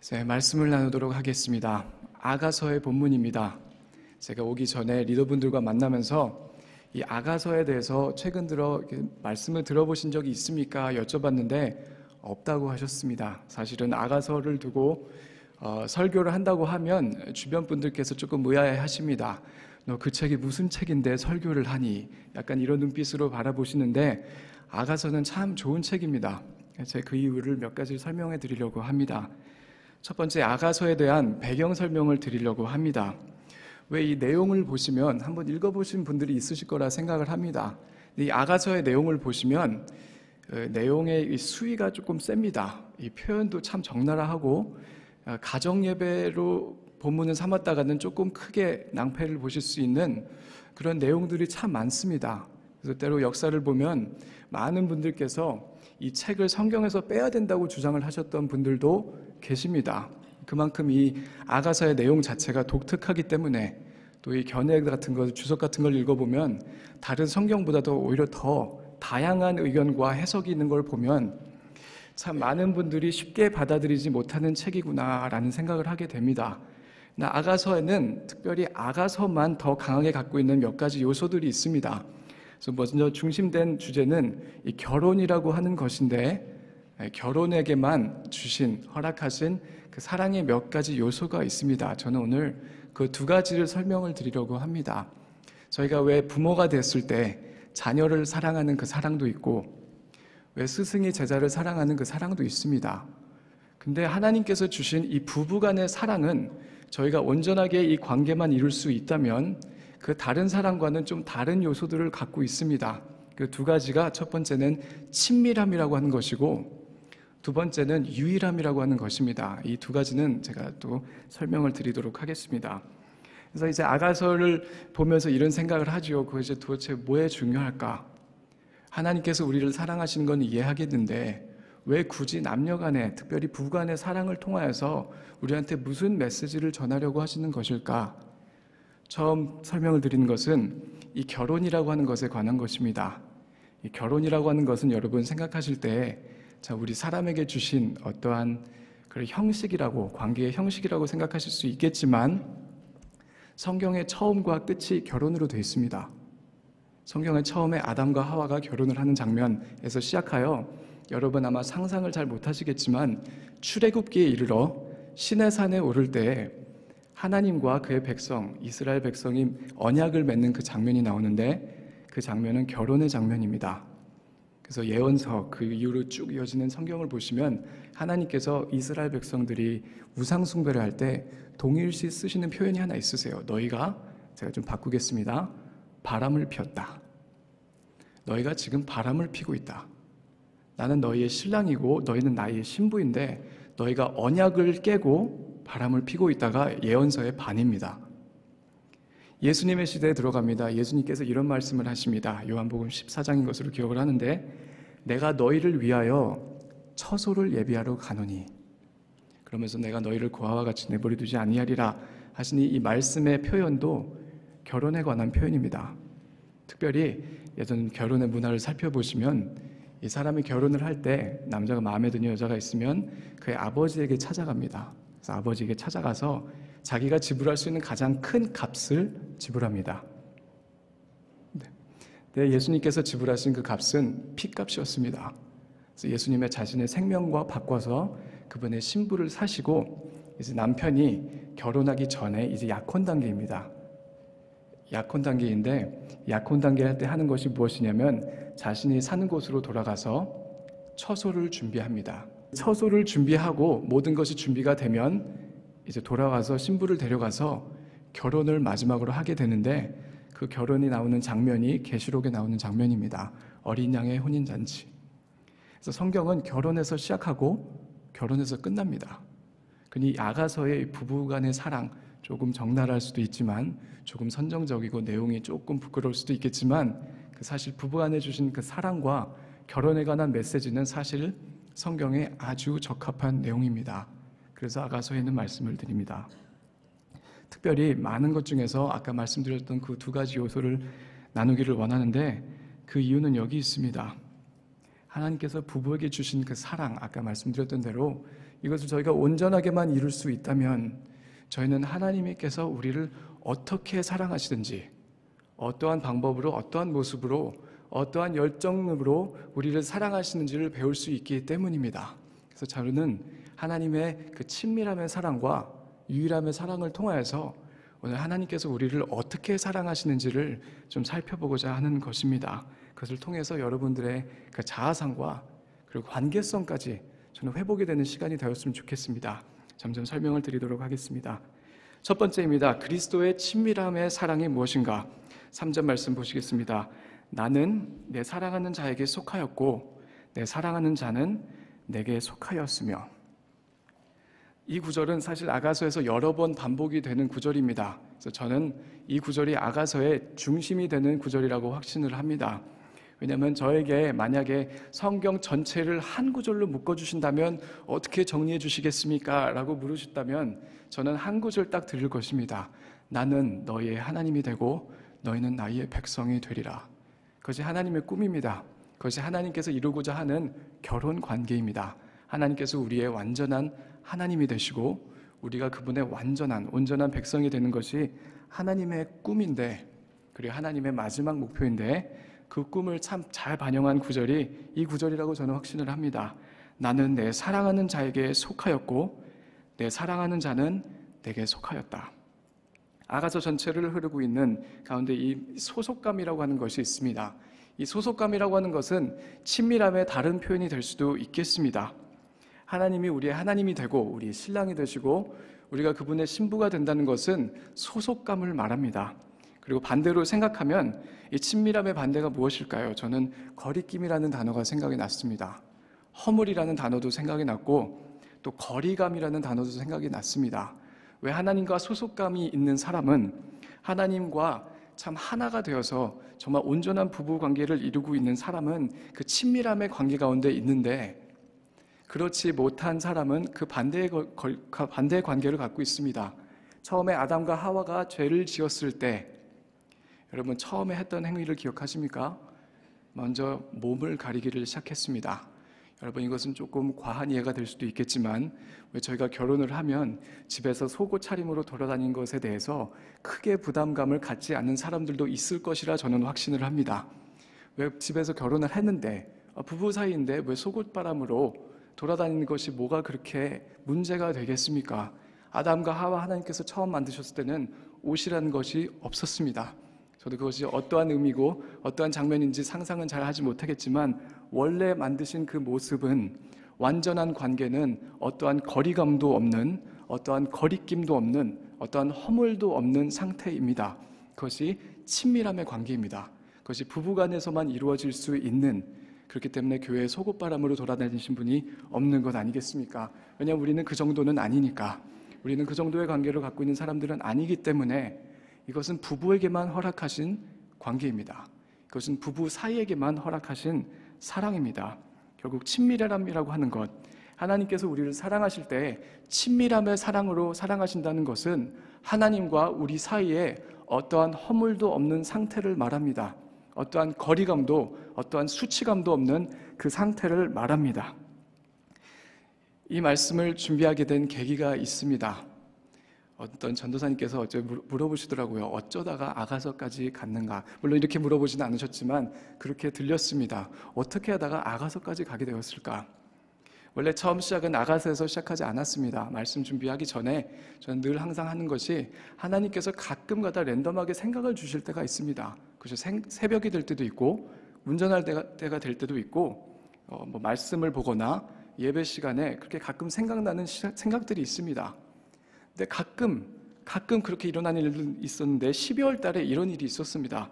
네, 말씀을 나누도록 하겠습니다. 아가서의 본문입니다. 제가 오기 전에 리더분들과 만나면서 이 아가서에 대해서 최근 들어 말씀을 들어보신 적이 있습니까? 여쭤봤는데 없다고 하셨습니다. 사실은 아가서를 두고 설교를 한다고 하면 주변 분들께서 조금 의아해 하십니다. 너 그 책이 무슨 책인데 설교를 하니? 약간 이런 눈빛으로 바라보시는데 아가서는 참 좋은 책입니다. 제가 그 이유를 몇 가지 설명해 드리려고 합니다. 첫 번째, 아가서에 대한 배경 설명을 드리려고 합니다. 왜 이 내용을 보시면 한번 읽어보신 분들이 있으실 거라 생각을 합니다. 이 아가서의 내용을 보시면 내용의 수위가 조금 셉니다. 이 표현도 참 적나라하고 가정 예배로 본문을 삼았다가는 조금 크게 낭패를 보실 수 있는 그런 내용들이 참 많습니다. 그래서 때로 역사를 보면 많은 분들께서 이 책을 성경에서 빼야 된다고 주장을 하셨던 분들도 계십니다. 그만큼 이 아가서의 내용 자체가 독특하기 때문에 또 이 견해 같은 것, 주석 같은 걸 읽어보면 다른 성경보다도 오히려 더 다양한 의견과 해석이 있는 걸 보면 참 많은 분들이 쉽게 받아들이지 못하는 책이구나라는 생각을 하게 됩니다. 아가서에는 특별히 아가서만 더 강하게 갖고 있는 몇 가지 요소들이 있습니다. 그래서 먼저 중심된 주제는 이 결혼이라고 하는 것인데 결혼에게만 허락하신 그 사랑의 몇 가지 요소가 있습니다. 저는 오늘 그 두 가지를 설명을 드리려고 합니다. 저희가 왜 부모가 됐을 때 자녀를 사랑하는 그 사랑도 있고 왜 스승이 제자를 사랑하는 그 사랑도 있습니다. 근데 하나님께서 주신 이 부부간의 사랑은 저희가 온전하게 이 관계만 이룰 수 있다면 그 다른 사랑과는 좀 다른 요소들을 갖고 있습니다. 그 두 가지가 첫 번째는 친밀함이라고 하는 것이고 두 번째는 유일함이라고 하는 것입니다. 이 두 가지는 제가 또 설명을 드리도록 하겠습니다. 그래서 이제 아가서를 보면서 이런 생각을 하죠. 그것이 도대체 뭐에 중요할까? 하나님께서 우리를 사랑하시는 건 이해하겠는데 왜 굳이 남녀간에 특별히 부부간의 사랑을 통하여서 우리한테 무슨 메시지를 전하려고 하시는 것일까? 처음 설명을 드리는 것은 이 결혼이라고 하는 것에 관한 것입니다. 이 결혼이라고 하는 것은 여러분 생각하실 때 우리 사람에게 주신 어떠한 그런 형식이라고, 관계의 형식이라고 생각하실 수 있겠지만 성경의 처음과 끝이 결혼으로 되어 있습니다. 성경의 처음에 아담과 하와가 결혼을 하는 장면에서 시작하여 여러분 아마 상상을 잘 못하시겠지만 출애굽기에 이르러 시내산에 오를 때 하나님과 그의 백성, 이스라엘 백성이 언약을 맺는 그 장면이 나오는데 그 장면은 결혼의 장면입니다. 그래서 예언서 그 이후로 쭉 이어지는 성경을 보시면 하나님께서 이스라엘 백성들이 우상 숭배를 할 때 동일시 쓰시는 표현이 하나 있으세요. 너희가, 제가 좀 바꾸겠습니다. 바람을 피웠다. 너희가 지금 바람을 피고 있다. 나는 너희의 신랑이고 너희는 나의 신부인데 너희가 언약을 깨고 바람을 피고 있다가 예언서의 반입니다. 예수님의 시대에 들어갑니다. 예수님께서 이런 말씀을 하십니다. 요한복음 14장인 것으로 기억을 하는데 내가 너희를 위하여 처소를 예비하러 가노니 그러면서 내가 너희를 고아와 같이 내버려 두지 아니하리라 하시니 이 말씀의 표현도 결혼에 관한 표현입니다. 특별히 예전 결혼의 문화를 살펴보시면 이 사람이 결혼을 할 때 남자가 마음에 드는 여자가 있으면 그의 아버지에게 찾아갑니다. 그래서 아버지에게 찾아가서 자기가 지불할 수 있는 가장 큰 값을 지불합니다. 네, 예수님께서 지불하신 그 값은 피값이었습니다. 그래서 예수님의 자신의 생명과 바꿔서 그분의 신부를 사시고 이제 남편이 결혼하기 전에 이제 약혼 단계입니다. 약혼 단계인데 약혼 단계 할 때 하는 것이 무엇이냐면 자신이 사는 곳으로 돌아가서 처소를 준비합니다. 처소를 준비하고 모든 것이 준비가 되면 이제 돌아와서 신부를 데려가서 결혼을 마지막으로 하게 되는데 그 결혼이 나오는 장면이 계시록에 나오는 장면입니다. 어린 양의 혼인잔치. 그래서 성경은 결혼에서 시작하고 결혼에서 끝납니다. 그니 아가서의 부부간의 사랑 조금 적나라할 수도 있지만 조금 선정적이고 내용이 조금 부끄러울 수도 있겠지만 그 사실 부부간에 주신 그 사랑과 결혼에 관한 메시지는 사실 성경에 아주 적합한 내용입니다. 그래서 아가서에는 말씀을 드립니다. 특별히 많은 것 중에서 아까 말씀드렸던 그 두 가지 요소를 나누기를 원하는데 그 이유는 여기 있습니다. 하나님께서 부부에게 주신 그 사랑, 아까 말씀드렸던 대로 이것을 저희가 온전하게만 이룰 수 있다면 저희는 하나님께서 우리를 어떻게 사랑하시든지 어떠한 방법으로, 어떠한 모습으로, 어떠한 열정으로 우리를 사랑하시는지를 배울 수 있기 때문입니다. 그래서 저는 하나님의 그 친밀함의 사랑과 유일함의 사랑을 통하여서 오늘 하나님께서 우리를 어떻게 사랑하시는지를 좀 살펴보고자 하는 것입니다. 그것을 통해서 여러분들의 그 자아상과 그리고 관계성까지 저는 회복이 되는 시간이 되었으면 좋겠습니다. 점점 설명을 드리도록 하겠습니다. 첫 번째입니다. 그리스도의 친밀함의 사랑이 무엇인가? 3절 말씀 보시겠습니다. 나는 내 사랑하는 자에게 속하였고 내 사랑하는 자는 내게 속하였으며. 이 구절은 사실 아가서에서 여러 번 반복이 되는 구절입니다. 그래서 저는 이 구절이 아가서의 중심이 되는 구절이라고 확신을 합니다. 왜냐하면 저에게 만약에 성경 전체를 한 구절로 묶어주신다면 어떻게 정리해 주시겠습니까? 라고 물으셨다면 저는 한 구절 딱 들을 것입니다. 나는 너희의 하나님이 되고 너희는 나의 백성이 되리라. 그것이 하나님의 꿈입니다. 그것이 하나님께서 이루고자 하는 결혼 관계입니다. 하나님께서 우리의 완전한 하나님이 되시고 우리가 그분의 완전한 온전한 백성이 되는 것이 하나님의 꿈인데, 그리고 하나님의 마지막 목표인데, 그 꿈을 참 잘 반영한 구절이 이 구절이라고 저는 확신을 합니다. 나는 내 사랑하는 자에게 속하였고 내 사랑하는 자는 내게 속하였다. 아가서 전체를 흐르고 있는 가운데 이 소속감이라고 하는 것이 있습니다. 이 소속감이라고 하는 것은 친밀함의 다른 표현이 될 수도 있겠습니다. 하나님이 우리의 하나님이 되고 우리의 신랑이 되시고 우리가 그분의 신부가 된다는 것은 소속감을 말합니다. 그리고 반대로 생각하면 이 친밀함의 반대가 무엇일까요? 저는 거리낌이라는 단어가 생각이 났습니다. 허물이라는 단어도 생각이 났고 또 거리감이라는 단어도 생각이 났습니다. 왜 하나님과 소속감이 있는 사람은 하나님과 참 하나가 되어서 정말 온전한 부부 관계를 이루고 있는 사람은 그 친밀함의 관계 가운데 있는데, 그렇지 못한 사람은 그 반대의 관계를 갖고 있습니다. 처음에 아담과 하와가 죄를 지었을 때 여러분 처음에 했던 행위를 기억하십니까? 먼저 몸을 가리기를 시작했습니다. 여러분 이것은 조금 과한 이해가 될 수도 있겠지만 왜 저희가 결혼을 하면 집에서 속옷 차림으로 돌아다니는 것에 대해서 크게 부담감을 갖지 않는 사람들도 있을 것이라 저는 확신을 합니다. 왜 집에서 결혼을 했는데 부부 사이인데 왜 속옷 바람으로 돌아다니는 것이 뭐가 그렇게 문제가 되겠습니까? 아담과 하와 하나님께서 처음 만드셨을 때는 옷이라는 것이 없었습니다. 저도 그것이 어떠한 의미고 어떠한 장면인지 상상은 잘 하지 못하겠지만 원래 만드신 그 모습은 완전한 관계는 어떠한 거리감도 없는, 어떠한 거리낌도 없는, 어떠한 허물도 없는 상태입니다. 그것이 친밀함의 관계입니다. 그것이 부부간에서만 이루어질 수 있는, 그렇기 때문에 교회에 속옷바람으로 돌아다니신 분이 없는 것 아니겠습니까? 왜냐하면 우리는 그 정도는 아니니까. 우리는 그 정도의 관계를 갖고 있는 사람들은 아니기 때문에 이것은 부부에게만 허락하신 관계입니다. 이것은 부부 사이에게만 허락하신 사랑입니다. 결국 친밀함이라고 하는 것, 하나님께서 우리를 사랑하실 때 친밀함의 사랑으로 사랑하신다는 것은 하나님과 우리 사이에 어떠한 허물도 없는 상태를 말합니다. 어떠한 거리감도 어떠한 수치감도 없는 그 상태를 말합니다. 이 말씀을 준비하게 된 계기가 있습니다. 어떤 전도사님께서 어째 물어보시더라고요. 어쩌다가 아가서까지 갔는가? 물론 이렇게 물어보지는 않으셨지만 그렇게 들렸습니다. 어떻게 하다가 아가서까지 가게 되었을까? 원래 처음 시작은 아가서에서 시작하지 않았습니다. 말씀 준비하기 전에 저는 늘 항상 하는 것이 하나님께서 가끔가다 랜덤하게 생각을 주실 때가 있습니다. 그래서 새벽이 될 때도 있고 운전할 때가 될 때도 있고 말씀을 보거나 예배 시간에 그렇게 가끔 생각나는 생각들이 있습니다. 근데 가끔 그렇게 일어나는 일도 있었는데 12월 달에 이런 일이 있었습니다.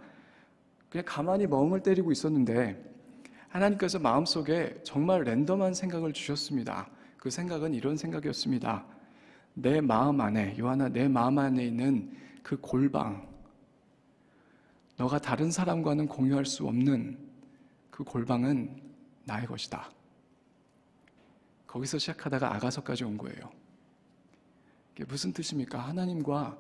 그냥 가만히 멍을 때리고 있었는데 하나님께서 마음속에 정말 랜덤한 생각을 주셨습니다. 그 생각은 이런 생각이었습니다. 내 마음 안에, 요한아, 내 마음 안에 있는 그 골방, 너가 다른 사람과는 공유할 수 없는 그 골방은 나의 것이다. 거기서 시작하다가 아가서까지 온 거예요. 이게 무슨 뜻입니까? 하나님과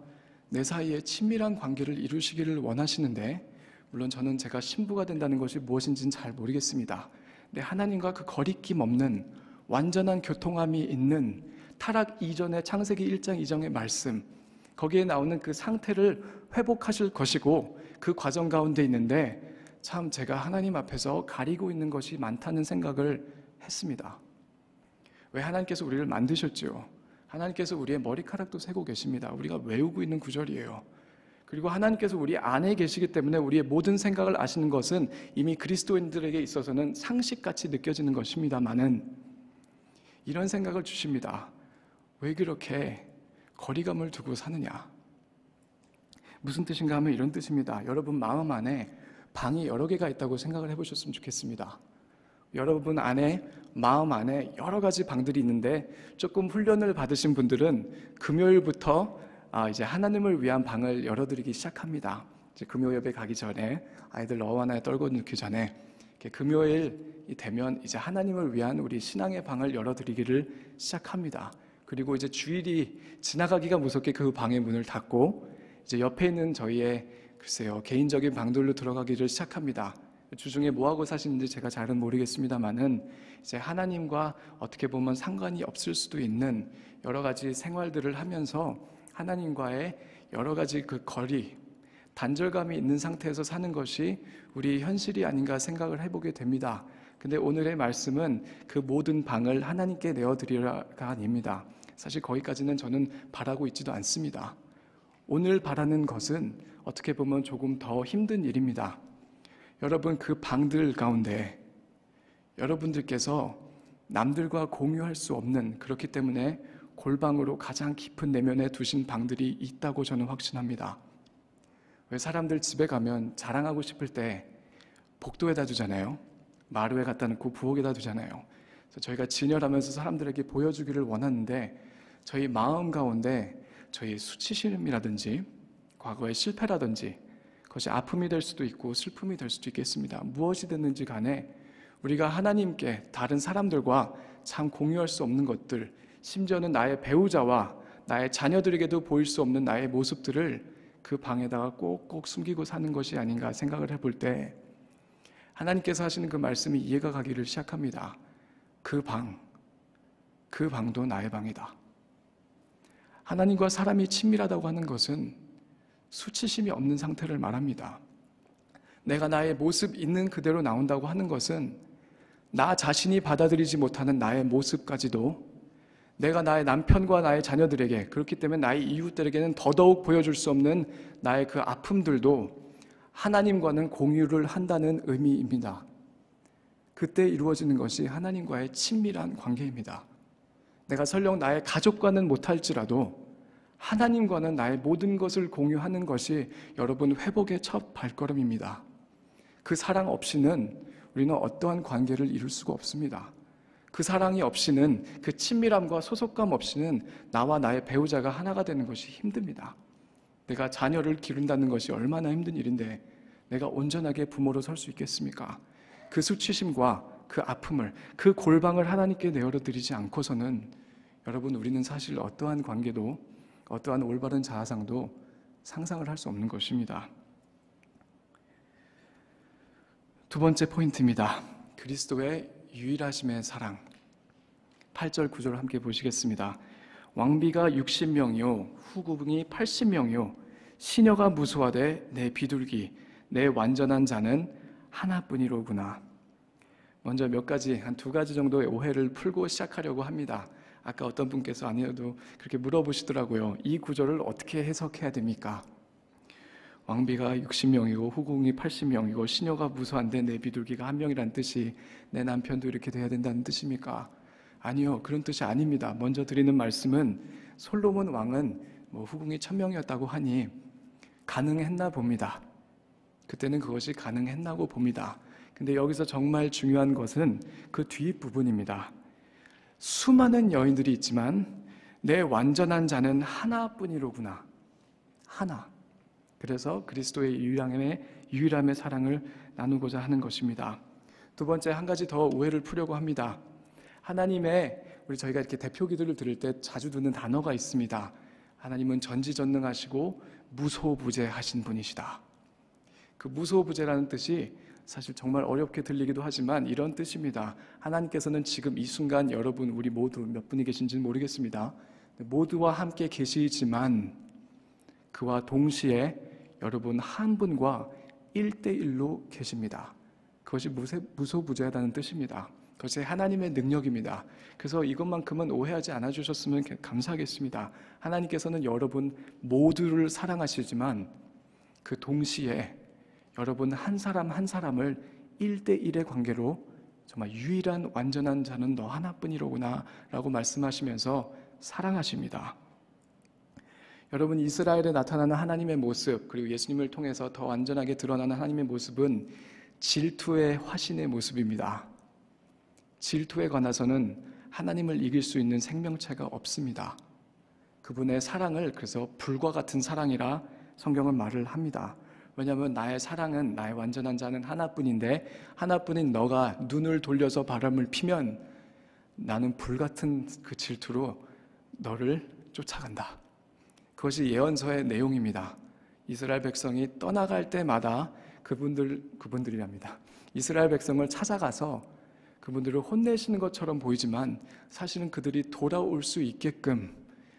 내 사이에 친밀한 관계를 이루시기를 원하시는데, 물론 저는 제가 신부가 된다는 것이 무엇인지는 잘 모르겠습니다. 근데 하나님과 그 거리낌 없는 완전한 교통함이 있는 타락 이전의 창세기 1장 2장의 말씀, 거기에 나오는 그 상태를 회복하실 것이고 그 과정 가운데 있는데 참 제가 하나님 앞에서 가리고 있는 것이 많다는 생각을 했습니다. 왜 하나님께서 우리를 만드셨죠? 하나님께서 우리의 머리카락도 세고 계십니다. 우리가 외우고 있는 구절이에요. 그리고 하나님께서 우리 안에 계시기 때문에 우리의 모든 생각을 아시는 것은 이미 그리스도인들에게 있어서는 상식같이 느껴지는 것입니다마는 이런 생각을 주십니다. 왜 그렇게 거리감을 두고 사느냐? 무슨 뜻인가 하면 이런 뜻입니다. 여러분 마음 안에 방이 여러 개가 있다고 생각을 해보셨으면 좋겠습니다. 여러분 안에, 마음 안에 여러 가지 방들이 있는데 조금 훈련을 받으신 분들은 금요일부터 이제 하나님을 위한 방을 열어드리기 시작합니다. 이제 금요 예배 가기 전에 아이들 너와나 떨고 넣기 전에 금요일이 되면 이제 하나님을 위한 우리 신앙의 방을 열어드리기를 시작합니다. 그리고 이제 주일이 지나가기가 무섭게 그 방의 문을 닫고 이제 옆에 있는 저희의 글쎄요 개인적인 방들로 들어가기를 시작합니다. 주중에 뭐하고 사시는지 제가 잘은 모르겠습니다만은 이제 하나님과 어떻게 보면 상관이 없을 수도 있는 여러 가지 생활들을 하면서 하나님과의 여러 가지 그 거리, 단절감이 있는 상태에서 사는 것이 우리 현실이 아닌가 생각을 해보게 됩니다. 근데 오늘의 말씀은 그 모든 방을 하나님께 내어드리라가 아닙니다. 사실 거기까지는 저는 바라고 있지도 않습니다. 오늘 바라는 것은 어떻게 보면 조금 더 힘든 일입니다. 여러분 그 방들 가운데 여러분들께서 남들과 공유할 수 없는, 그렇기 때문에 골방으로 가장 깊은 내면에 두신 방들이 있다고 저는 확신합니다. 왜 사람들 집에 가면 자랑하고 싶을 때 복도에다 두잖아요. 마루에 갖다 놓고 부엌에다 두잖아요. 그래서 저희가 진열하면서 사람들에게 보여주기를 원하는데 저희 마음 가운데 저희 수치심이라든지 과거의 실패라든지 그것이 아픔이 될 수도 있고 슬픔이 될 수도 있겠습니다. 무엇이 됐는지 간에 우리가 하나님께 다른 사람들과 참 공유할 수 없는 것들, 심지어는 나의 배우자와 나의 자녀들에게도 보일 수 없는 나의 모습들을 그 방에다가 꼭꼭 숨기고 사는 것이 아닌가 생각을 해볼 때 하나님께서 하시는 그 말씀이 이해가 가기를 시작합니다. 그 방도 나의 방이다. 하나님과 사람이 친밀하다고 하는 것은 수치심이 없는 상태를 말합니다. 내가 나의 모습 있는 그대로 나온다고 하는 것은 나 자신이 받아들이지 못하는 나의 모습까지도 내가 나의 남편과 나의 자녀들에게, 그렇기 때문에 나의 이웃들에게는 더더욱 보여줄 수 없는 나의 그 아픔들도 하나님과는 공유를 한다는 의미입니다. 그때 이루어지는 것이 하나님과의 친밀한 관계입니다. 내가 설령 나의 가족과는 못할지라도 하나님과는 나의 모든 것을 공유하는 것이 여러분 회복의 첫 발걸음입니다. 그 사랑 없이는 우리는 어떠한 관계를 이룰 수가 없습니다. 그 사랑이 없이는, 그 친밀함과 소속감 없이는 나와 나의 배우자가 하나가 되는 것이 힘듭니다. 내가 자녀를 기른다는 것이 얼마나 힘든 일인데 내가 온전하게 부모로 설 수 있겠습니까? 그 수치심과 그 아픔을, 그 골방을 하나님께 내어드리지 않고서는 여러분 우리는 사실 어떠한 관계도, 어떠한 올바른 자아상도 상상을 할 수 없는 것입니다. 두 번째 포인트입니다. 그리스도의 유일하심의 사랑. 8절 9절 함께 보시겠습니다. 왕비가 60명이요 후궁이 80명이요 시녀가 무수하되 내 비둘기 내 완전한 자는 하나뿐이로구나. 먼저 몇 가지, 한 두 가지 정도의 오해를 풀고 시작하려고 합니다. 아까 어떤 분께서 아니어도 그렇게 물어보시더라고요. 이 구절을 어떻게 해석해야 됩니까? 왕비가 60명이고 후궁이 80명이고 시녀가 무수한데 내 비둘기가 1명이라는 뜻이 내 남편도 이렇게 돼야 된다는 뜻입니까? 아니요, 그런 뜻이 아닙니다. 먼저 드리는 말씀은 솔로몬 왕은 후궁이 1000명이었다고 하니 가능했나 봅니다. 그때는 그것이 가능했나고 봅니다. 근데 여기서 정말 중요한 것은 그 뒷부분입니다. 수많은 여인들이 있지만 내 완전한 자는 하나뿐이로구나. 하나. 그래서 그리스도의 유일함의 사랑을 나누고자 하는 것입니다. 두 번째, 한 가지 더 오해를 풀려고 합니다. 하나님의, 저희가 이렇게 대표 기도를 들을 때 자주 듣는 단어가 있습니다. 하나님은 전지전능하시고 무소부재하신 분이시다. 그 무소부재라는 뜻이 사실 정말 어렵게 들리기도 하지만 이런 뜻입니다. 하나님께서는 지금 이 순간 여러분, 우리 모두 몇 분이 계신지는 모르겠습니다. 모두와 함께 계시지만 그와 동시에 여러분 한 분과 1대1로 계십니다. 그것이 무소부재하다는 뜻입니다. 그것이 하나님의 능력입니다. 그래서 이것만큼은 오해하지 않아 주셨으면 감사하겠습니다. 하나님께서는 여러분 모두를 사랑하시지만 그 동시에 여러분 한 사람 한 사람을 1대1의 관계로 정말 유일한 완전한 자는 너 하나뿐이로구나 라고 말씀하시면서 사랑하십니다. 여러분, 이스라엘에 나타나는 하나님의 모습, 그리고 예수님을 통해서 더 완전하게 드러나는 하나님의 모습은 질투의 화신의 모습입니다. 질투에 관해서는 하나님을 이길 수 있는 생명체가 없습니다. 그분의 사랑을 그래서 불과 같은 사랑이라 성경은 말을 합니다. 왜냐하면 나의 사랑은, 나의 완전한 자는 하나뿐인데 하나뿐인 너가 눈을 돌려서 바람을 피면 나는 불같은 그 질투로 너를 쫓아간다. 그것이 예언서의 내용입니다. 이스라엘 백성이 떠나갈 때마다 그분들이랍니다. 이스라엘 백성을 찾아가서 그분들을 혼내시는 것처럼 보이지만 사실은 그들이 돌아올 수 있게끔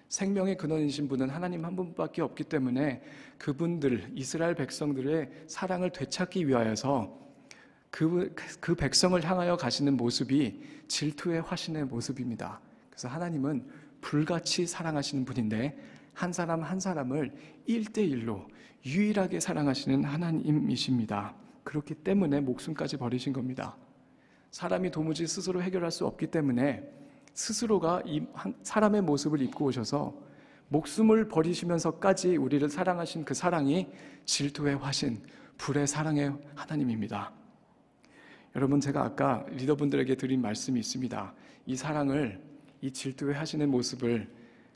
생명의 근원이신 분은 하나님 한 분밖에 없기 때문에 그분들, 이스라엘 백성들의 사랑을 되찾기 위하여서 그 백성을 향하여 가시는 모습이 질투의 화신의 모습입니다. 그래서 하나님은 불같이 사랑하시는 분인데 한 사람 한 사람을 1대1로 유일하게 사랑하시는 하나님이십니다. 그렇기 때문에 목숨까지 버리신 겁니다. 사람이 도무지 스스로 해결할 수 없기 때문에 스스로가 이 사람의 모습을 입고 오셔서 목숨을 버리시면서까지 우리를 사랑하신 그 사랑이 질투의 화신, 불의 사랑의 하나님입니다. 여러분, 제가 아까 리더분들에게 드린 말씀이 있습니다. 이 사랑을, 이 질투의 하신의 모습을,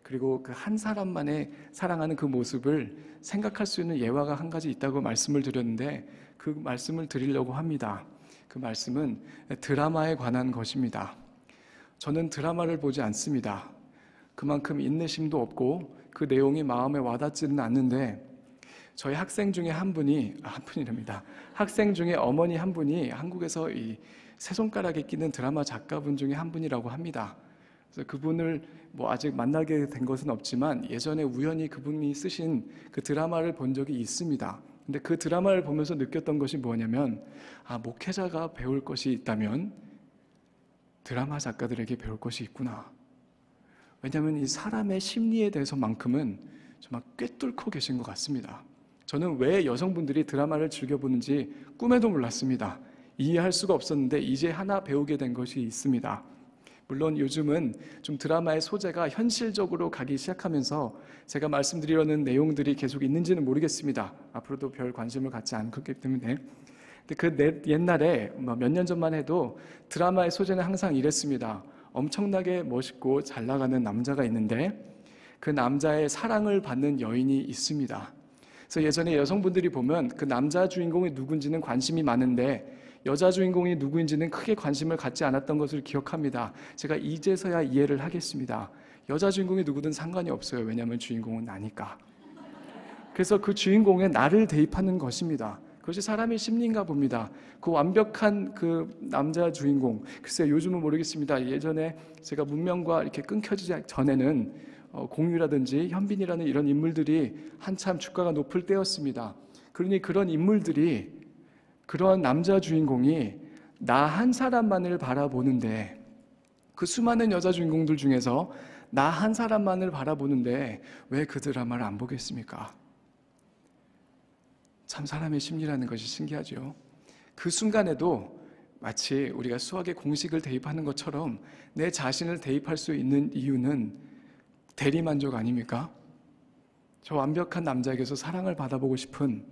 그리고 그 한 사람만의 사랑하는 그 모습을 생각할 수 있는 예화가 한 가지 있다고 말씀을 드렸는데 그 말씀을 드리려고 합니다. 그 말씀은 드라마에 관한 것입니다. 저는 드라마를 보지 않습니다. 그만큼 인내심도 없고 그 내용이 마음에 와닿지는 않는데 저희 학생 중에 한 분이랍니다. 학생 중에 어머니 한 분이 한국에서 이 세 손가락에 끼는 드라마 작가분 중에 한 분이라고 합니다. 그래서 그분을 아직 만나게 된 것은 없지만 예전에 우연히 그분이 쓰신 그 드라마를 본 적이 있습니다. 근데 그 드라마를 보면서 느꼈던 것이 뭐냐면 목회자가 배울 것이 있다면 드라마 작가들에게 배울 것이 있구나. 왜냐하면 이 사람의 심리에 대해서만큼은 정말 꿰뚫고 계신 것 같습니다. 저는 왜 여성분들이 드라마를 즐겨보는지 꿈에도 몰랐습니다. 이해할 수가 없었는데 이제 하나 배우게 된 것이 있습니다. 물론 요즘은 좀 드라마의 소재가 현실적으로 가기 시작하면서 제가 말씀드리려는 내용들이 계속 있는지는 모르겠습니다. 앞으로도 별 관심을 갖지 않기 때문에. 근데 옛날에 몇 년 전만 해도 드라마의 소재는 항상 이랬습니다. 엄청나게 멋있고 잘 나가는 남자가 있는데 그 남자의 사랑을 받는 여인이 있습니다. 그래서 예전에 여성분들이 보면 그 남자 주인공이 누군지는 관심이 많은데 여자 주인공이 누구인지는 크게 관심을 갖지 않았던 것을 기억합니다. 제가 이제서야 이해를 하겠습니다. 여자 주인공이 누구든 상관이 없어요. 왜냐하면 주인공은 나니까. 그래서 그 주인공에 나를 대입하는 것입니다. 그것이 사람의 심리인가 봅니다. 그 완벽한 그 남자 주인공, 글쎄요, 요즘은 모르겠습니다. 예전에 제가 문명과 이렇게 끊겨지기 전에는 공유라든지 현빈이라는 이런 인물들이 한참 주가가 높을 때였습니다. 그러니 그런 인물들이, 그런 남자 주인공이 나 한 사람만을 바라보는데, 그 수많은 여자 주인공들 중에서 나 한 사람만을 바라보는데 왜 그 드라마를 안 보겠습니까? 참 사람의 심리라는 것이 신기하죠. 그 순간에도 마치 우리가 수학의 공식을 대입하는 것처럼 내 자신을 대입할 수 있는 이유는 대리만족 아닙니까? 저 완벽한 남자에게서 사랑을 받아보고 싶은,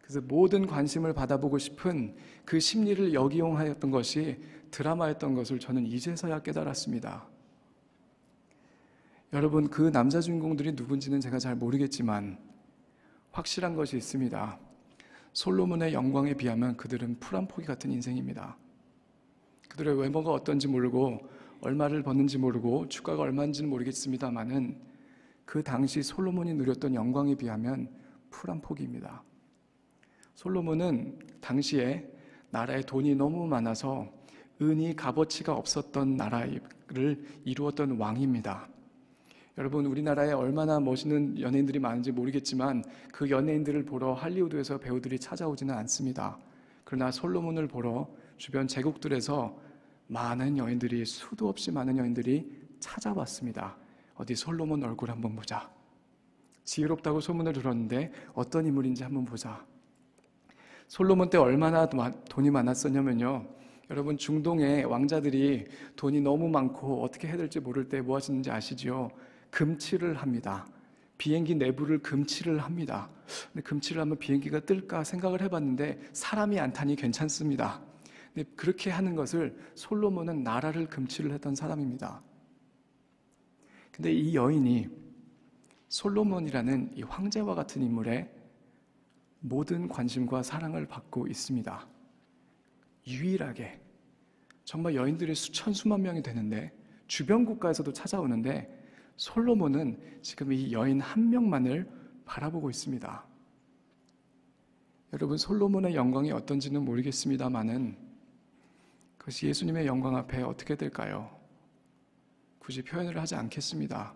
그래서 모든 관심을 받아보고 싶은 그 심리를 역이용하였던 것이 드라마였던 것을 저는 이제서야 깨달았습니다. 여러분, 그 남자 주인공들이 누군지는 제가 잘 모르겠지만 확실한 것이 있습니다. 솔로몬의 영광에 비하면 그들은 풀 한 포기 같은 인생입니다. 그들의 외모가 어떤지 모르고 얼마를 버는지 모르고 주가가 얼마인지는 모르겠습니다만은 그 당시 솔로몬이 누렸던 영광에 비하면 풀 한 포기입니다. 솔로몬은 당시에 나라에 돈이 너무 많아서 은이 값어치가 없었던 나라를 이루었던 왕입니다. 여러분, 우리나라에 얼마나 멋있는 연예인들이 많은지 모르겠지만 그 연예인들을 보러 할리우드에서 배우들이 찾아오지는 않습니다. 그러나 솔로몬을 보러 주변 제국들에서 많은 여인들이, 수도 없이 많은 여인들이 찾아왔습니다. 어디 솔로몬 얼굴 한번 보자. 지혜롭다고 소문을 들었는데 어떤 인물인지 한번 보자. 솔로몬 때 얼마나 돈이 많았었냐면요, 여러분, 중동의 왕자들이 돈이 너무 많고 어떻게 해야 될지 모를 때 뭐 하시는지 아시죠? 금칠을 합니다. 비행기 내부를 금칠을 합니다. 근데 금칠을 하면 비행기가 뜰까 생각을 해봤는데 사람이 안 타니 괜찮습니다. 근데 그렇게 하는 것을, 솔로몬은 나라를 금칠을 했던 사람입니다. 근데 이 여인이 솔로몬이라는 이 황제와 같은 인물의 모든 관심과 사랑을 받고 있습니다. 유일하게, 정말 여인들이 수천 수만 명이 되는데 주변 국가에서도 찾아오는데 솔로몬은 지금 이 여인 한 명만을 바라보고 있습니다. 여러분, 솔로몬의 영광이 어떤지는 모르겠습니다만은 그것이 예수님의 영광 앞에 어떻게 될까요? 굳이 표현을 하지 않겠습니다.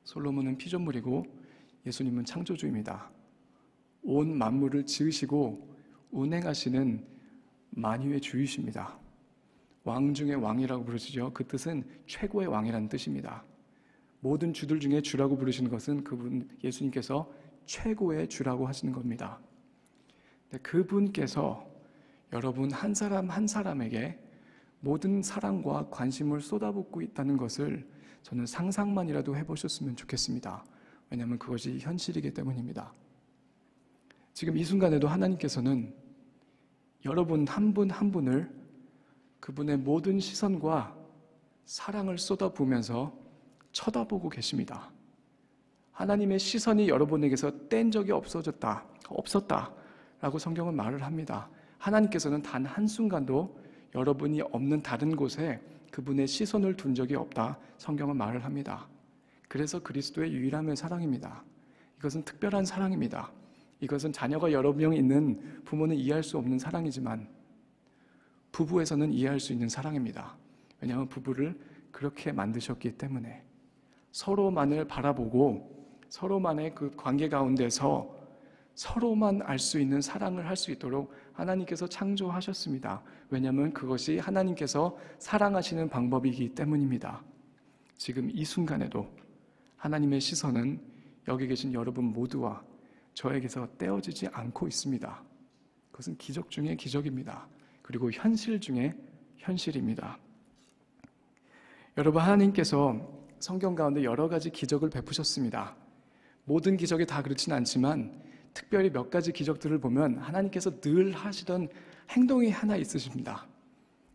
솔로몬은 피조물이고 예수님은 창조주입니다. 온 만물을 지으시고 운행하시는 만유의 주이십니다. 왕 중의 왕이라고 부르시죠. 그 뜻은 최고의 왕이라는 뜻입니다. 모든 주들 중에 주라고 부르시는 것은 그분, 예수님께서 최고의 주라고 하시는 겁니다. 그분께서 여러분 한 사람 한 사람에게 모든 사랑과 관심을 쏟아붓고 있다는 것을 저는 상상만이라도 해보셨으면 좋겠습니다. 왜냐하면 그것이 현실이기 때문입니다. 지금 이 순간에도 하나님께서는 여러분 한 분 한 분을 그분의 모든 시선과 사랑을 쏟아부으면서 쳐다보고 계십니다. 하나님의 시선이 여러분에게서 뗀 적이 없었다 라고 성경은 말을 합니다. 하나님께서는 단 한순간도 여러분이 없는 다른 곳에 그분의 시선을 둔 적이 없다, 성경은 말을 합니다. 그래서 그리스도의 유일함의 사랑입니다. 이것은 특별한 사랑입니다. 이것은 자녀가 여러 명 있는 부모는 이해할 수 없는 사랑이지만 부부에서는 이해할 수 있는 사랑입니다. 왜냐하면 부부를 그렇게 만드셨기 때문에 서로만을 바라보고 서로만의 그 관계 가운데서 서로만 알 수 있는 사랑을 할 수 있도록 하나님께서 창조하셨습니다. 왜냐하면 그것이 하나님께서 사랑하시는 방법이기 때문입니다. 지금 이 순간에도 하나님의 시선은 여기 계신 여러분 모두와 저에게서 떼어지지 않고 있습니다. 그것은 기적 중에 기적입니다. 그리고 현실 중에 현실입니다. 여러분, 하나님께서 성경 가운데 여러 가지 기적을 베푸셨습니다. 모든 기적이 다 그렇지는 않지만 특별히 몇 가지 기적들을 보면 하나님께서 늘 하시던 행동이 하나 있으십니다.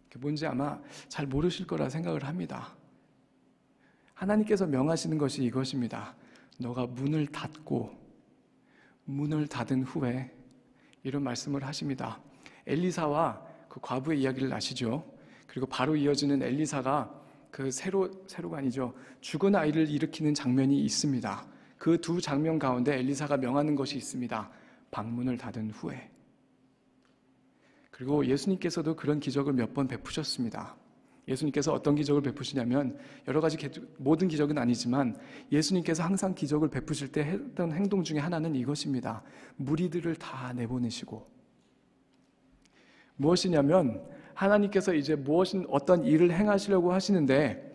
그게 뭔지 아마 잘 모르실 거라 생각을 합니다. 하나님께서 명하시는 것이 이것입니다. 너가 문을 닫고 문을 닫은 후에, 이런 말씀을 하십니다. 엘리사와 그 과부의 이야기를 아시죠? 그리고 바로 이어지는 엘리사가 그 세로가 아니죠, 죽은 아이를 일으키는 장면이 있습니다. 그 두 장면 가운데 엘리사가 명하는 것이 있습니다. 방문을 닫은 후에. 그리고 예수님께서도 그런 기적을 몇 번 베푸셨습니다. 예수님께서 어떤 기적을 베푸시냐면, 여러 가지 모든 기적은 아니지만 예수님께서 항상 기적을 베푸실 때 했던 행동 중에 하나는 이것입니다. 무리들을 다 내보내시고, 무엇이냐면 하나님께서 이제 어떤 일을 행하시려고 하시는데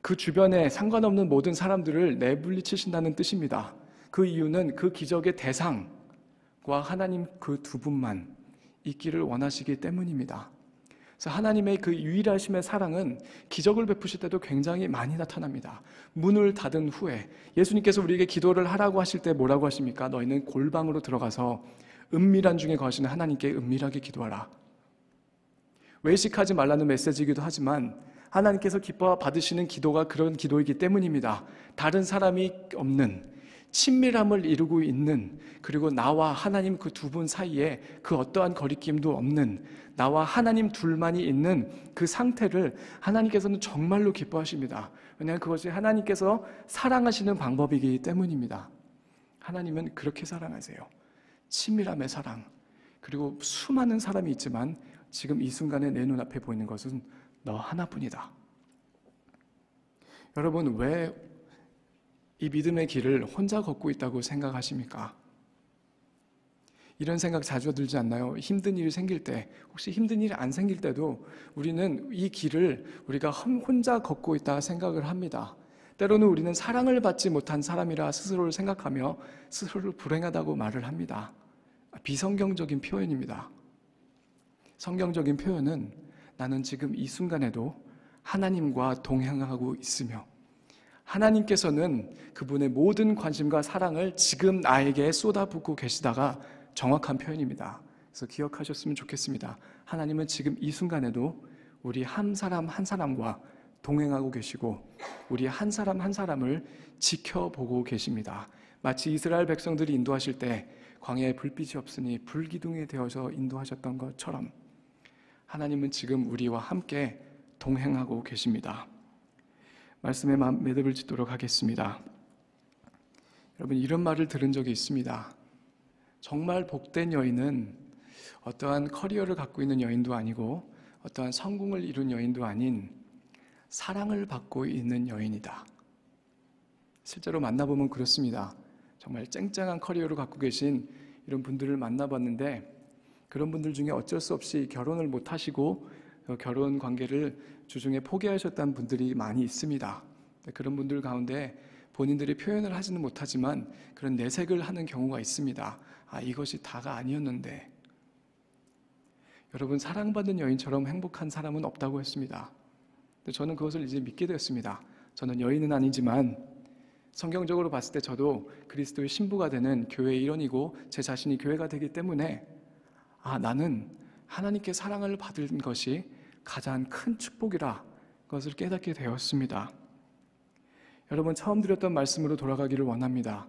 그 주변에 상관없는 모든 사람들을 내물리치신다는 뜻입니다. 그 이유는 그 기적의 대상과 하나님 그 두 분만 있기를 원하시기 때문입니다. 그래서 하나님의 그 유일하심의 사랑은 기적을 베푸실 때도 굉장히 많이 나타납니다. 문을 닫은 후에 예수님께서 우리에게 기도를 하라고 하실 때 뭐라고 하십니까? 너희는 골방으로 들어가서 은밀한 중에 거하시는 하나님께 은밀하게 기도하라. 외식하지 말라는 메시지이기도 하지만 하나님께서 기뻐 받으시는 기도가 그런 기도이기 때문입니다. 다른 사람이 없는 친밀함을 이루고 있는, 그리고 나와 하나님 그 두 분 사이에 그 어떠한 거리낌도 없는, 나와 하나님 둘만이 있는 그 상태를 하나님께서는 정말로 기뻐하십니다. 왜냐하면 그것이 하나님께서 사랑하시는 방법이기 때문입니다. 하나님은 그렇게 사랑하세요. 친밀함의 사랑. 그리고 수많은 사람이 있지만 지금 이 순간에 내 눈앞에 보이는 것은 너 하나뿐이다. 여러분, 왜 이 믿음의 길을 혼자 걷고 있다고 생각하십니까? 이런 생각 자주 들지 않나요? 힘든 일이 생길 때, 혹시 힘든 일이 안 생길 때도 우리는 이 길을 우리가 혼자 걷고 있다 생각을 합니다. 때로는 우리는 사랑을 받지 못한 사람이라 스스로를 생각하며 스스로를 불행하다고 말을 합니다. 비성경적인 표현입니다. 성경적인 표현은 나는 지금 이 순간에도 하나님과 동행하고 있으며 하나님께서는 그분의 모든 관심과 사랑을 지금 나에게 쏟아붓고 계시다가 정확한 표현입니다. 그래서 기억하셨으면 좋겠습니다. 하나님은 지금 이 순간에도 우리 한 사람 한 사람과 동행하고 계시고 우리 한 사람 한 사람을 지켜보고 계십니다. 마치 이스라엘 백성들이 인도하실 때 광야에 불빛이 없으니 불기둥이 되어서 인도하셨던 것처럼 하나님은 지금 우리와 함께 동행하고 계십니다. 말씀에 매듭을 짓도록 하겠습니다. 여러분, 이런 말을 들은 적이 있습니다. 정말 복된 여인은 어떠한 커리어를 갖고 있는 여인도 아니고 어떠한 성공을 이룬 여인도 아닌 사랑을 받고 있는 여인이다. 실제로 만나보면 그렇습니다. 정말 쨍쨍한 커리어를 갖고 계신 이런 분들을 만나봤는데 그런 분들 중에 어쩔 수 없이 결혼을 못하시고 결혼 관계를 주중에 포기하셨다는 분들이 많이 있습니다. 그런 분들 가운데 본인들이 표현을 하지는 못하지만 그런 내색을 하는 경우가 있습니다. 이것이 다가 아니었는데. 여러분, 사랑받는 여인처럼 행복한 사람은 없다고 했습니다. 저는 그것을 이제 믿게 되었습니다. 저는 여인은 아니지만 성경적으로 봤을 때 저도 그리스도의 신부가 되는 교회의 일원이고 제 자신이 교회가 되기 때문에 나는 하나님께 사랑을 받은 것이 가장 큰 축복이라 그것을 깨닫게 되었습니다. 여러분, 처음 드렸던 말씀으로 돌아가기를 원합니다.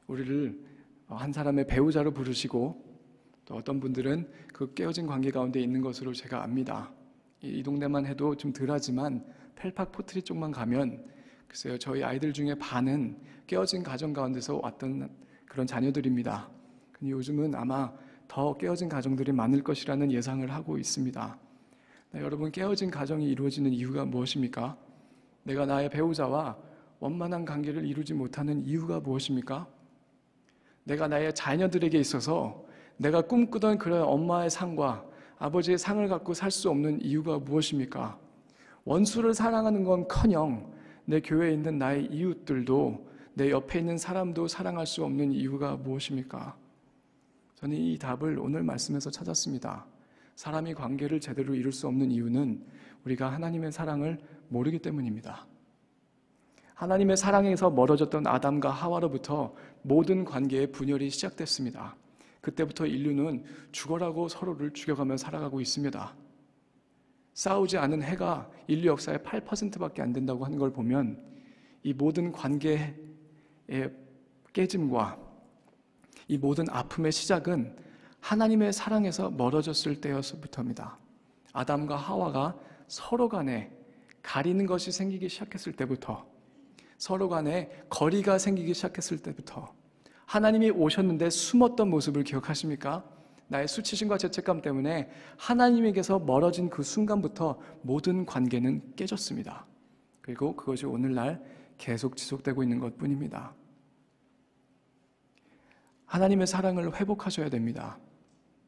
우리를 한 사람의 배우자로 부르시고 또 어떤 분들은 그 깨어진 관계 가운데 있는 것으로 제가 압니다. 이 동네만 해도 좀 덜하지만 펠팍 포트리 쪽만 가면 글쎄요, 저희 아이들 중에 반은 깨어진 가정 가운데서 왔던 그런 자녀들입니다. 근데 요즘은 아마 더 깨어진 가정들이 많을 것이라는 예상을 하고 있습니다. 여러분, 깨어진 가정이 이루어지는 이유가 무엇입니까? 내가 나의 배우자와 원만한 관계를 이루지 못하는 이유가 무엇입니까? 내가 나의 자녀들에게 있어서 내가 꿈꾸던 그런 엄마의 상과 아버지의 상을 갖고 살 수 없는 이유가 무엇입니까? 원수를 사랑하는 건커녕 내 교회에 있는 나의 이웃들도 내 옆에 있는 사람도 사랑할 수 없는 이유가 무엇입니까? 저는 이 답을 오늘 말씀에서 찾았습니다. 사람이 관계를 제대로 이룰 수 없는 이유는 우리가 하나님의 사랑을 모르기 때문입니다. 하나님의 사랑에서 멀어졌던 아담과 하와로부터 모든 관계의 분열이 시작됐습니다. 그때부터 인류는 죽어라고 서로를 죽여가며 살아가고 있습니다. 싸우지 않은 해가 인류 역사의 8%밖에 안 된다고 하는 걸 보면 이 모든 관계의 깨짐과 이 모든 아픔의 시작은 하나님의 사랑에서 멀어졌을 때였부터입니다. 아담과 하와가 서로 간에 가리는 것이 생기기 시작했을 때부터, 서로 간에 거리가 생기기 시작했을 때부터 하나님이 오셨는데 숨었던 모습을 기억하십니까? 나의 수치심과 죄책감 때문에 하나님에게서 멀어진 그 순간부터 모든 관계는 깨졌습니다. 그리고 그것이 오늘날 계속 지속되고 있는 것뿐입니다. 하나님의 사랑을 회복하셔야 됩니다.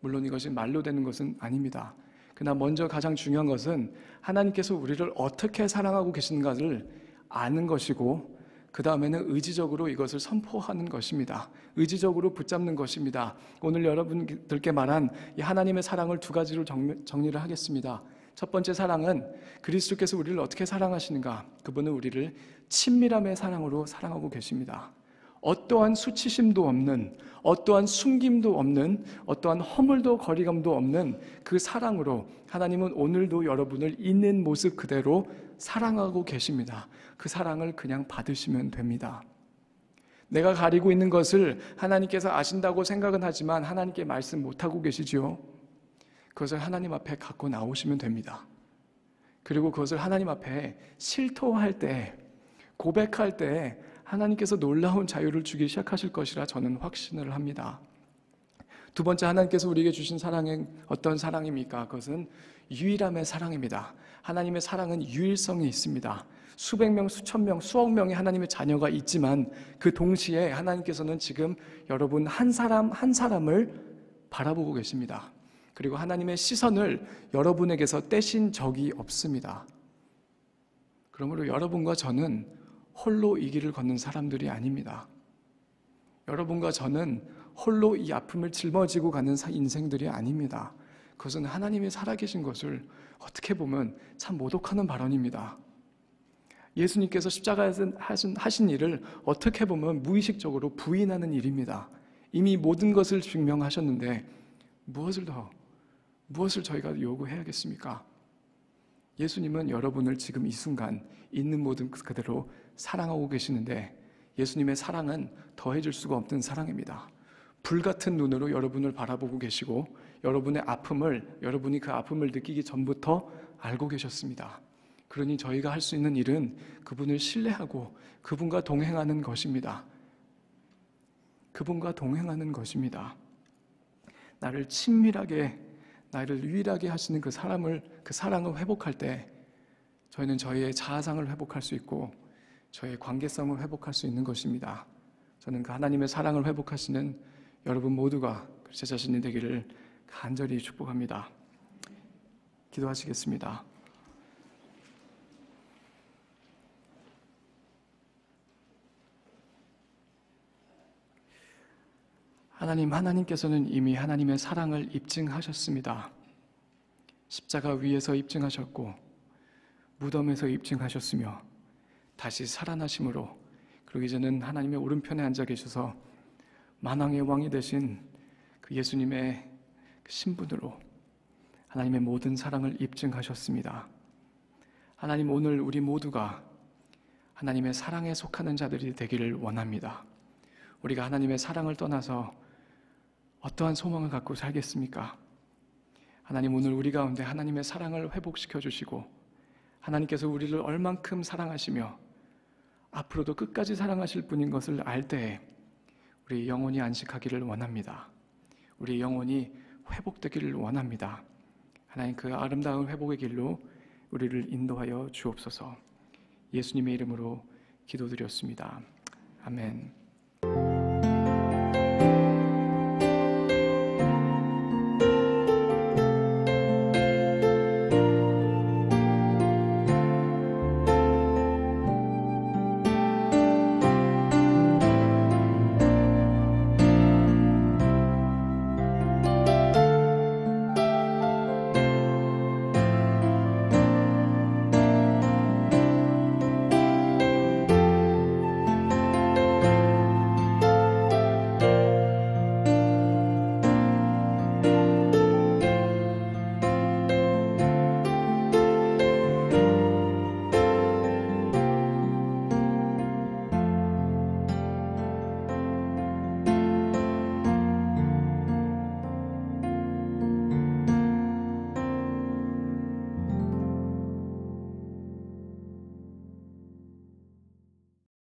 물론 이것이 말로 되는 것은 아닙니다. 그러나 먼저 가장 중요한 것은 하나님께서 우리를 어떻게 사랑하고 계신가를 아는 것이고 그 다음에는 의지적으로 이것을 선포하는 것입니다. 의지적으로 붙잡는 것입니다. 오늘 여러분들께 말한 이 하나님의 사랑을 두 가지로 정리를 하겠습니다. 첫 번째 사랑은 그리스도께서 우리를 어떻게 사랑하시는가? 그분은 우리를 친밀함의 사랑으로 사랑하고 계십니다. 어떠한 수치심도 없는, 어떠한 숨김도 없는, 어떠한 허물도 거리감도 없는 그 사랑으로 하나님은 오늘도 여러분을 있는 모습 그대로 사랑하고 계십니다. 그 사랑을 그냥 받으시면 됩니다. 내가 가리고 있는 것을 하나님께서 아신다고 생각은 하지만 하나님께 말씀 못하고 계시지요. 그것을 하나님 앞에 갖고 나오시면 됩니다. 그리고 그것을 하나님 앞에 실토할 때, 고백할 때 하나님께서 놀라운 자유를 주기 시작하실 것이라 저는 확신을 합니다. 두 번째, 하나님께서 우리에게 주신 사랑은 어떤 사랑입니까? 그것은 유일함의 사랑입니다. 하나님의 사랑은 유일성이 있습니다. 수백 명, 수천 명, 수억 명의 하나님의 자녀가 있지만 그 동시에 하나님께서는 지금 여러분 한 사람 한 사람을 바라보고 계십니다. 그리고 하나님의 시선을 여러분에게서 떼신 적이 없습니다. 그러므로 여러분과 저는 홀로 이 길을 걷는 사람들이 아닙니다. 여러분과 저는 홀로 이 아픔을 짊어지고 가는 인생들이 아닙니다. 그것은 하나님이 살아계신 것을 어떻게 보면 참 모독하는 발언입니다. 예수님께서 십자가에서 하신 일을 어떻게 보면 무의식적으로 부인하는 일입니다. 이미 모든 것을 증명하셨는데 무엇을 저희가 요구해야겠습니까? 예수님은 여러분을 지금 이 순간 있는 모든 그대로 사랑하고 계시는데 예수님의 사랑은 더해질 수가 없는 사랑입니다. 불같은 눈으로 여러분을 바라보고 계시고 여러분의 아픔을, 여러분이 그 아픔을 느끼기 전부터 알고 계셨습니다. 그러니 저희가 할 수 있는 일은 그분을 신뢰하고 그분과 동행하는 것입니다. 그분과 동행하는 것입니다. 나를 친밀하게, 나를 유일하게 하시는 그 사랑을 회복할 때 저희는 저희의 자아상을 회복할 수 있고 저희의 관계성을 회복할 수 있는 것입니다. 저는 그 하나님의 사랑을 회복하시는 여러분 모두가 제 자신이 되기를 간절히 축복합니다. 기도하시겠습니다. 하나님께서는 이미 하나님의 사랑을 입증하셨습니다. 십자가 위에서 입증하셨고 무덤에서 입증하셨으며 다시 살아나심으로 그리고 이제는 하나님의 오른편에 앉아 계셔서 만왕의 왕이 되신 그 예수님의 신분으로 하나님의 모든 사랑을 입증하셨습니다. 하나님, 오늘 우리 모두가 하나님의 사랑에 속하는 자들이 되기를 원합니다. 우리가 하나님의 사랑을 떠나서 어떠한 소망을 갖고 살겠습니까? 하나님, 오늘 우리 가운데 하나님의 사랑을 회복시켜 주시고 하나님께서 우리를 얼만큼 사랑하시며 앞으로도 끝까지 사랑하실 분인 것을 알 때에 우리 영혼이 안식하기를 원합니다. 우리 영혼이 회복되기를 원합니다. 하나님, 그 아름다운 회복의 길로 우리를 인도하여 주옵소서. 예수님의 이름으로 기도드렸습니다. 아멘.